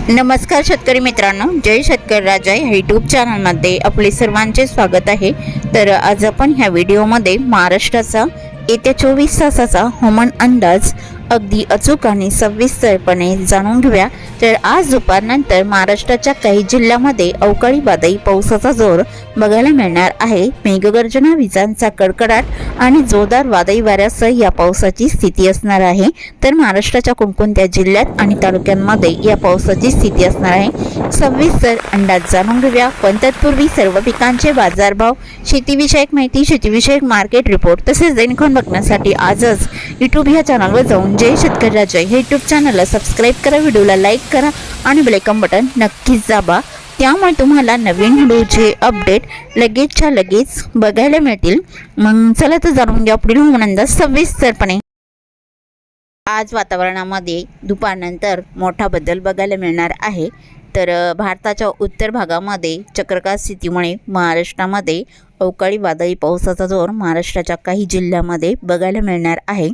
नमस्कार शेतकरी मित्रांनो, जय शेतकरी राजा या यूट्यूब चॅनलमध्ये आपले सर्वांचे स्वागत आहे। तर आज आपण ह्या व्हिडिओमध्ये महाराष्ट्राचा येत्या 24 तासाचा हवामान अंदाज अगदी अचूक आणि सविस्तरपणे जाणून घेऊया। तर आज दुपारनंतर महाराष्ट्राच्या काही जिल्ह्यांमध्ये अवकाळी वादळी पावसाचा जोर बघायला मिळणार आहे। मेघगर्जना, विजांचा कडकडाट आणि जोरदार वादळी वाऱ्यासह या पावसाची स्थिती असणार आहे। तर महाराष्ट्राच्या कोणकोणत्या जिल्ह्यात आणि तालुक्यांमध्ये या पावसाची स्थिती असणार आहे सविस्तर अंदाज जाणून घेऊया। पण तत्पूर्वी सर्व पिकांचे बाजारभाव, शेतीविषयक माहिती, शेतीविषयक मार्केट रिपोर्ट तसेच दैनिक बघण्यासाठी आजच यूट्यूब या चॅनलवर जाऊन जय शेतकरी राजा हे यूट्यूब चॅनलला सबस्क्राईब करा, व्हिडिओला लाईक करा आणि बेल आयकॉन बटन नक्कीच दाबा। त्यामुळे तुम्हाला नवीन व्हिडिओचे अपडेट लगेचच्या लगेच बघायला मिळतील। मग चला तर जाणून घ्या पुढील हवामान अंदाज सविस्तरपणे। आज वातावरणामध्ये दुपारनंतर मोठा बदल बघायला मिळणार आहे। तर भारताच्या उत्तर भागामध्ये चक्रवात स्थितीमुळे महाराष्ट्रामध्ये अवकाळी वादळी पावसाचा जोर महाराष्ट्राच्या काही जिल्ह्यांमध्ये बघायला मिळणार आहे।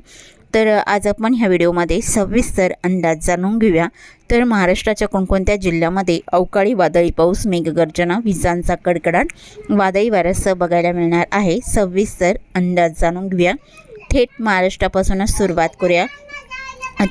तर आज आपण ह्या व्हिडिओमध्ये सविस्तर अंदाज जाणून घेऊया। तर महाराष्ट्राच्या कोणकोणत्या जिल्ह्यांमध्ये अवकाळी वादळी पाऊस, मेघगर्जना, विजांचा कडकडाट, वादळी वाऱ्यासह बघायला मिळणार आहे सविस्तर अंदाज जाणून घेऊया। थेट महाराष्ट्रापासूनच सुरुवात करूया।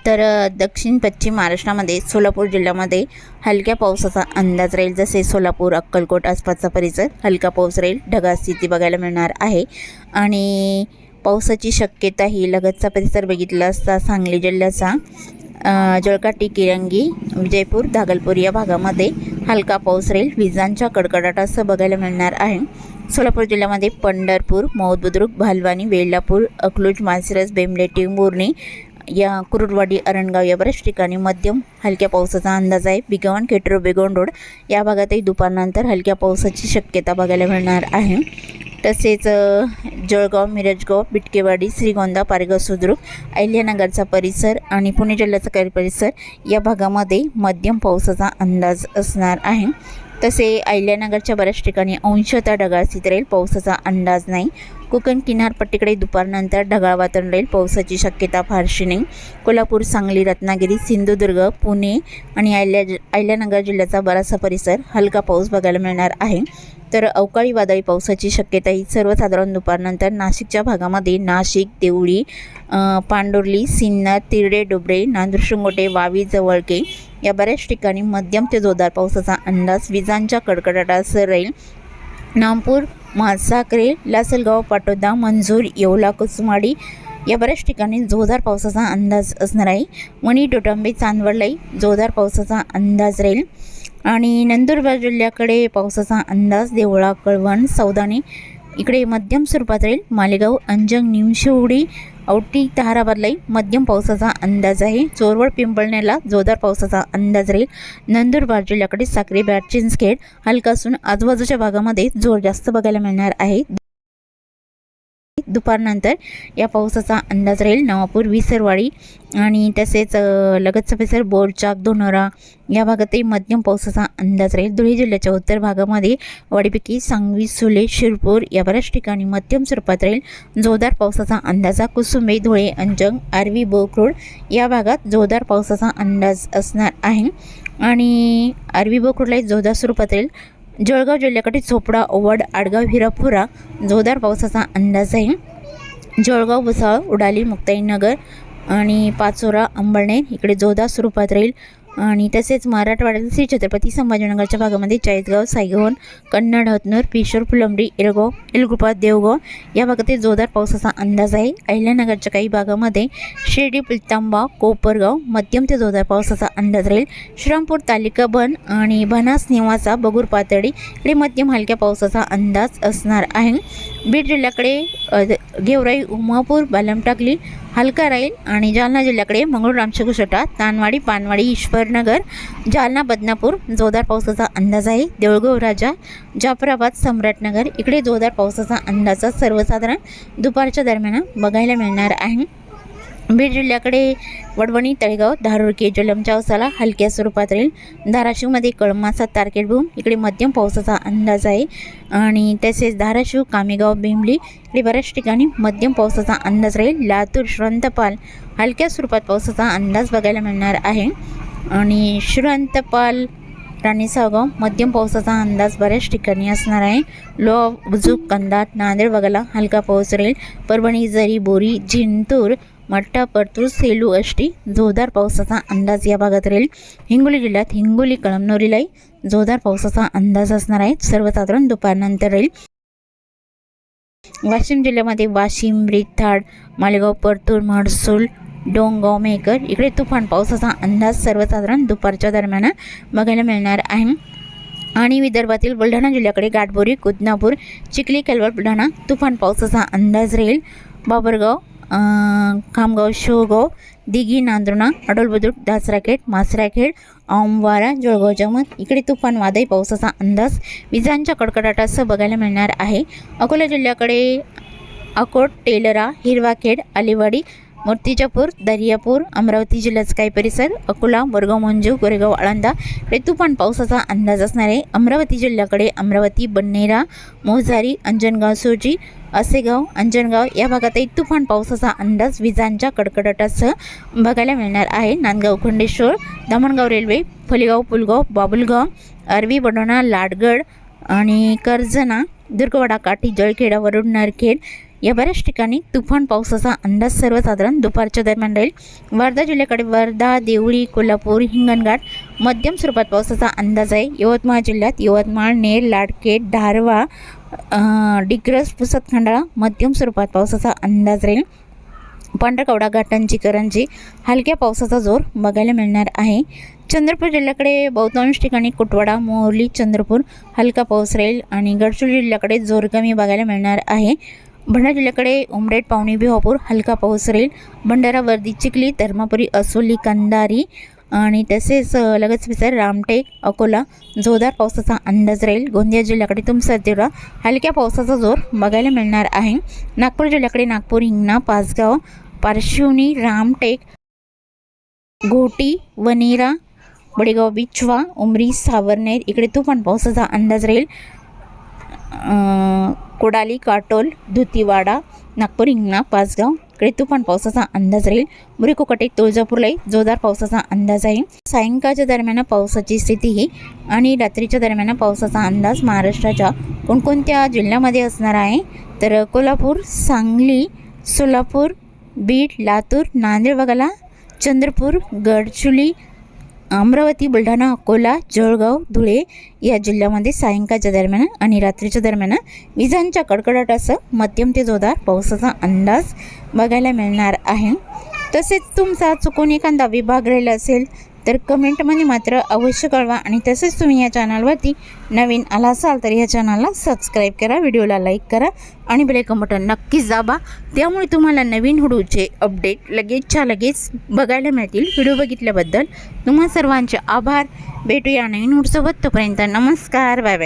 तर दक्षिण पश्चिम महाराष्ट्रामध्ये सोलापूर जिल्ह्यामध्ये हलक्या पावसाचा अंदाज राहील। जसे सोलापूर, अक्कलकोट आसपासचा परिसर हलका पाऊस राहील, ढगाळ स्थिती बघायला मिळणार आहे। आणि पावसाची शक्यता ही लगतचा परिसर बघितला असता सांगली जिल्ह्याचा जळकाटी, किरंगी, विजयपूर, दागलपूर या भागामध्ये हलका पाऊस राहील, विजांच्या कडकडाटासह बघायला मिळणार आहे। सोलापूर जिल्ह्यामध्ये पंढरपूर, मौद बुद्रुक, भालवानी, वेल्हापूर, अकलूज, माळशिरस, बेंबलेटी, मोरणी या कुरुडवाडी, अरणगाव या बऱ्याच ठिकाणी मध्यम हलक्या पावसाचा अंदाज आहे। बिगवण, खेटरो, बेगोन रोड या भागातही दुपारनंतर हलक्या पावसाची शक्यता बघायला मिळणार आहे। तसेच जळगाव, मिरजगाव, बिटकेवाडी, श्रीगोंदा, पारगाव, सुद्रुक, अहिल्यानगरचा परिसर आणि पुणे जिल्ह्याचा काही परिसर या भागामध्ये मध्यम पावसाचा अंदाज असणार आहे। तसे अहिल्यानगरच्या बऱ्याच ठिकाणी अंशतः ढगाळ स्थिती राहील, पावसाचा अंदाज नाही। कोकण किनारपट्टीकडे दुपारनंतर ढगाळ वातावरण राहील, पावसाची शक्यता फारशी नाही। कोल्हापूर, सांगली, रत्नागिरी, सिंधुदुर्ग, पुणे आणि अहिल्यानगर जिल्ह्याचा बराचसा परिसर हलका पाऊस बघायला मिळणार आहे। तर अवकाळी वादळी पावसाची शक्यता ही सर्वसाधारण दुपारनंतर नाशिकच्या भागामध्ये नाशिक, देवळी, पांडुर्ली, सिन्नर, तिरडे, डोबरे, नांदूर-शिंगोटे, वावी, जवळके या बऱ्याच ठिकाणी मध्यम ते जोरदार पावसाचा अंदाज विजांच्या कडकडाटासह राहील। नामपूर, म्हाळसाखरे, लासलगाव, पाटोदा, मंजूर, येवला, कुसुमाडी या बऱ्याच ठिकाणी जोरदार पावसाचा अंदाज असणार आहे। वणी, टोटांबे, चांदवडलाही जोरदार पावसाचा अंदाज राहील। आणि नंदुरबार जिल्ह्याकडे पावसाचा अंदाज देवळा, कळवण, सौदानी इकडे मध्यम स्वरूपात राहील। मालेगाव, अंजंग, निमशिवडी, औटी, ताराबादलाही मध्यम पावसाचा अंदाज आहे। चोरवड, पिंपळनेरला जोरदार पावसाचा अंदाज राहील। नंदुरबार जिल्ह्याकडे साक्री, बॅट, चिंचखेड हलका असून आजूबाजूच्या भागामध्ये जोर जास्त बघायला मिळणार आहे। दुपारनंतर या पावसाचा अंदाज राहील। नवापूर, विसरवाडी आणि तसेच लगतचा परिसर बोरचाक, दोनोरा या भागातही मध्यम पावसाचा अंदाज राहील। धुळे जिल्ह्याच्या उत्तर भागामध्ये वाडीपिकी, सांगवी, सुले, शिरपूर या बऱ्याच ठिकाणी मध्यम स्वरूपात राहील, जोरदार पावसाचा अंदाज। कुसुंबे, धुळे, अंजंग, आर्वी, बोकरोड या भागात जोरदार पावसाचा अंदाज असणार आहे। आणि आर्वी, बोकरोडलाही जोरदार स्वरूपात राहील। जळगाव जिल्ह्याकडे चोपडा, ओवड, आडगाव, हिरापुरा जोरदार पावसाचा अंदाज आहे। जळगाव, भुसावळ, उडाली, मुक्ताईनगर आणि पाचोरा, अंबळनेर इकडे जोरदार स्वरूपात राहील। आणि तसेच मराठवाड्यातील श्री छत्रपती संभाजीनगरच्या भागामध्ये चाळीसगाव, सायगवन, कन्नड, हतनूर, पेशोर, फुलंब्री, एरगाव, एलगुपा, देवगाव या भागातील जोरदार पावसाचा अंदाज आहे। अहिल्यानगरच्या काही भागामध्ये शिर्डी, पिलतांबा, कोपरगाव मध्यम ते जोरदार पावसाचा अंदाज राहील। श्रीरामपूर तालुका बन आणि बनास, निवासा, बगूर, पातळी इकडे मध्यम हलक्या पावसाचा अंदाज असणार आहे। बीड जिल्ह्याकडे गेवराई, उमापूर, बालमटाकली हलका राहील। आणि जालना जिल्ह्याकडे मंगळूर, रामशेखुसटा, तानवाडी, पानवाडी, ईश्वरनगर, जालना, बदनापूर जोरदार पावसाचा अंदाज आहे। देऊळगाव, राजा, जाफराबाद, सम्राटनगर इकडे जोरदार पावसाचा अंदाज सर्वसाधारण दुपारच्या दरम्यान बघायला मिळणार आहे। बीड जिल्ह्याकडे वडवणी, तळेगाव, धारूरके, जलमच्या उसाला हलक्या स्वरूपात राहील। धाराशिवमध्ये कळमासा, तारकेटबूम इकडे मध्यम पावसाचा अंदाज आहे। आणि तसेच धाराशिव, कामेगाव, बेंबली इकडे बऱ्याच ठिकाणी मध्यम पावसाचा अंदाज राहील। लातूर, श्रंतपाल हलक्या स्वरूपात पावसाचा अंदाज बघायला मिळणार आहे। आणि श्रीरंतपाल राणी सावगाव मध्यम पावसाचा अंदाज बऱ्याच ठिकाणी असणार आहे. लो बुजुक कंधार नांदेड वगळा हलका पाऊस राहील. परभणी जरी बोरी जिंतूर मट्टा परतूर सेलू आष्टी जोरदार पावसाचा अंदाज या भागात राहील. हिंगोली जिल्ह्यात हिंगोली कळमनुरीलाही जोरदार पावसाचा अंदाज असणार आहे. सर्वसाधारण दुपारनंतर राहील. वाशिम जिल्ह्यामध्ये वाशिम रिथाड मालेगाव परतूर महसूल डोंगाव मेकर इकडे तुफान पावसाचा अंदाज सर्वसाधारण दुपारच्या दरम्यान बघायला मिळणार आहे. आणि विदर्भातील बुलढाणा जिल्ह्याकडे गाठबोरी कुदनापूर चिखली कलवड बुलढाणा तुफान पावसाचा अंदाज राहील. बाबरगाव खामगाव शेवगाव दिघी नांदुर्णा अडोलबुद्रुक दासराखेड मासराखेड औमवारा जळगाव जमत इकडे तुफान वादळी पावसाचा अंदाज विजांच्या कडकडाटासह बघायला मिळणार आहे. अकोला जिल्ह्याकडे अकोट टेलरा हिरवाखेड अलिवाडी मूर्तिजापूर दर्यापूर अमरावती जिल्ह्याचा काही परिसर अकोला बोरगाव मंजू गोरेगाव आळंदा इकडे तुफान पावसाचा अंदाज असणार आहे. अमरावती जिल्ह्याकडे अमरावती बन्नेरा मोजारी अंजनगाव सोजी असेगाव अंजनगाव या भागातही तुफान पावसाचा अंदाज विजांच्या कडकडाटासह बघायला मिळणार आहे. नांदगाव खंडेश्वर दामणगाव रेल्वे फलेगाव पुलगाव बाबुलगाव अरवी बडोणा लाडगड आणि कर्जना दुर्गवाडा काठी जळखेडा वरुड नरखेड या बऱ्याच ठिकाणी तुफान पावसाचा अंदाज सर्वसाधारण दुपारच्या दरम्यान राहील. वर्धा जिल्ह्याकडे वर्धा देवळी कोल्हापूर हिंगणघाट मध्यम स्वरूपात पावसाचा अंदाज आहे. यवतमाळ जिल्ह्यात यवतमाळ नेर लाडखेड धारवा डिग्रस पुसद खंडाळा मध्यम स्वरूपात पावसाचा अंदाज राहील. पांढरकवडा घाटांची करंजी हलक्या पावसाचा जोर बघायला मिळणार आहे. चंद्रपूर जिल्ह्याकडे बहुतांश ठिकाणी कुटवाडा मोरली चंद्रपूर हलका पाऊस राहील. आणि गडचिरोली जिल्ह्याकडे जोर कमी बघायला मिळणार आहे. भंडारा जिल्ह्याकडे उमरेड पावणी बिहापूर हलका पाऊस राहील. भंडारा वर्दी चिखली धर्मापुरी असोली कंधारी आणि तसेच लगेच विसर रामटेक अकोला जोरदार पावसाचा अंदाज राहील. गोंदिया जिल्ह्याकडे तुमसर तिवरा हलक्या पावसाचा जोर बघायला मिळणार आहे. नागपूर जिल्ह्याकडे नागपूर हिंगणा पाचगाव पारशिवनी रामटेक घोटी वनेरा बडेगाव बिचवा उमरी सावरनेर इकडे तुफान पावसाचा अंदाज राहील. कोडाली काटोल धुतीवाडा नागपूर हिंगणा पाचगाव इकडे तुफान पावसाचा अंदाज राहील. मुरीकोकटे तुळजापूरलाही जोरदार पावसाचा अंदाज आहे. सायंकाळच्या दरम्यान पावसाची स्थिती आणि रात्रीच्या दरम्यान पावसाचा अंदाज महाराष्ट्राच्या कोणकोणत्या जिल्ह्यामध्ये असणार आहे तर कोल्हापूर सांगली सोलापूर बीड लातूर नांदेड वगळा चंद्रपूर गडचिरोली अमरावती बुलढाणा अकोला जळगाव धुळे या जिल्ह्यामध्ये सायंकाळच्या दरम्यान आणि रात्रीच्या दरम्यान विजांच्या कडकडाटासह मध्यम ते जोरदार पावसाचा अंदाज बघायला मिळणार आहे. तसेच तुमचा चुकून एखादा विभाग राहिला असेल तर कमेंटमध्ये मात्र अवश्य कळवा. आणि तसेच तुम्ही या चॅनलवरती नवीन आला असाल तर या चॅनलला सबस्क्राईब करा, व्हिडिओला लाईक करा आणि बेल आयकॉन बटन नक्कीच दाबा. त्यामुळे तुम्हाला नवीन व्हिडिओचे अपडेट लगेच बघायला मिळतील. व्हिडिओ बघितल्याबद्दल तुम्हा सर्वांचे आभार. भेटूया नवीन व्हिडिओसोबत. तोपर्यंत नमस्कार, बाय बाय.